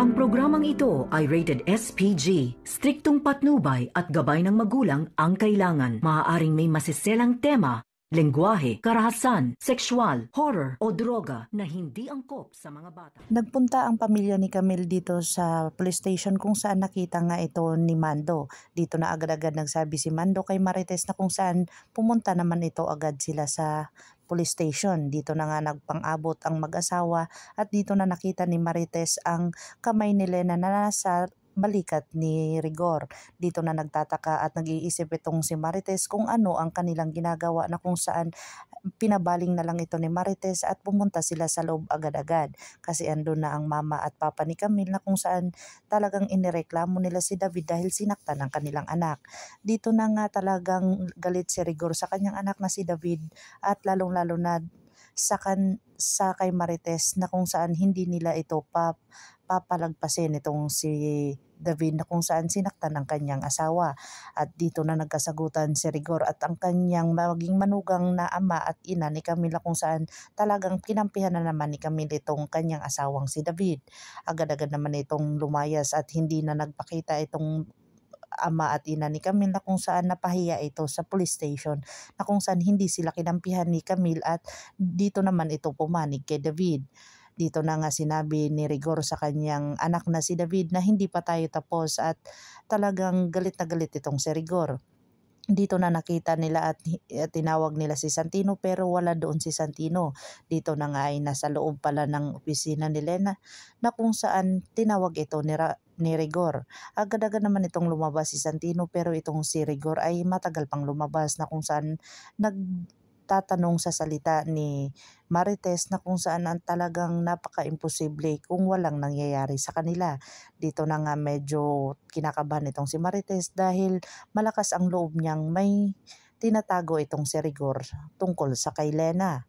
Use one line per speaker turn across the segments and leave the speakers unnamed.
Ang programang ito ay rated SPG. Striktong patnubay at gabay ng magulang ang kailangan. Maaaring may masiselang tema, lengguwahe, karahasan, sexual, horror o droga na hindi angkop sa mga bata.
Nagpunta ang pamilya ni Camille dito sa police station kung saan nakita nga ito ni Mando. Dito na agad-agad nagsabi si Mando kay Marites na kung saan pumunta naman ito agad sila sa police station. Dito na nga nagpang-abot ang mag-asawa at dito na nakita ni Marites ang kamay ni Lena na nasa balikat ni Rigor. Dito na nagtataka at nag-iisip itong si Marites kung ano ang kanilang ginagawa na kung saan pinabaling na lang ito ni Marites at pumunta sila sa loob agad-agad kasi andun na ang mama at papa ni Camille na kung saan talagang inireklamo nila si David dahil sinaktan ng kanilang anak. Dito na nga talagang galit si Rigor sa kanyang anak na si David at lalong-lalo na sa kay Marites na kung saan hindi nila ito papalagpasin itong si David na kung saan sinaktan ng kanyang asawa. At dito na nagkasagutan si Rigor at ang kanyang maging manugang na ama at ina ni Camila kung saan talagang kinampihan na naman ni Camila itong kanyang asawang si David. Agad-agad naman itong lumayas at hindi na nagpakita itong ama at ina ni Camille na kung saan napahiya ito sa police station na kung saan hindi sila kinampihan ni Camille at dito naman ito pumanig kay David. Dito na nga sinabi ni Rigor sa kanyang anak na si David na hindi pa tayo tapos at talagang galit na galit itong si Rigor. Dito na nakita nila at tinawag nila si Santino pero wala doon si Santino. Dito na nga ay nasa loob pala ng opisina ni Lena na kung saan tinawag ito ni Rigor. Agad-agad naman itong lumabas si Santino pero itong si Rigor ay matagal pang lumabas na kung saan nagtatanong sa salita ni Marites na kung saan ang talagang napaka-imposible kung walang nangyayari sa kanila. Dito na nga medyo kinakabahan itong si Marites dahil malakas ang loob niyang may tinatago itong si Rigor tungkol sa kay Lena.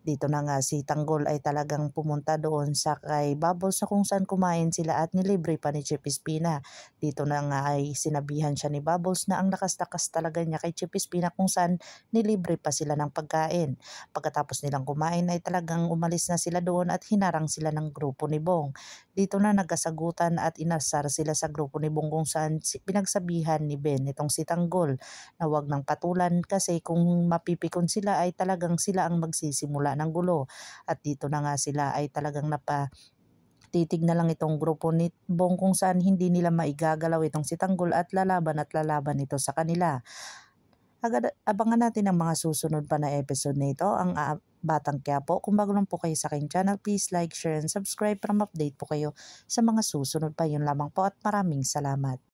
Dito na nga si Tanggol ay talagang pumunta doon sa kay Bubbles na kung saan kumain sila at nilibre pa ni Chip Espina. Dito na nga ay sinabihan siya ni Bubbles na ang lakas-lakas talaga niya kay Chip Espina kung saan nilibre pa sila ng pagkain. Pagkatapos nilang kumain ay talagang umalis na sila doon at hinarang sila ng grupo ni Bong. Dito na nagkasagutan at inasar sila sa grupo ni Bong kung saan pinagsabihan ni Ben itong si Tanggol na wag ng patulan kasi kung mapipikon sila ay talagang sila ang magsisimula ng gulo. At dito na nga sila ay talagang titig na lang itong grupo ni Bong kung saan hindi nila maigagalaw itong si Tanggol at lalaban ito sa kanila. Agad abangan natin ang mga susunod pa na episode nito, ang Batang Quiapo. Kung bago lang po kayo sa aking channel, please like, share, and subscribe para ma-update po kayo sa mga susunod pa. Yun lamang po at maraming salamat.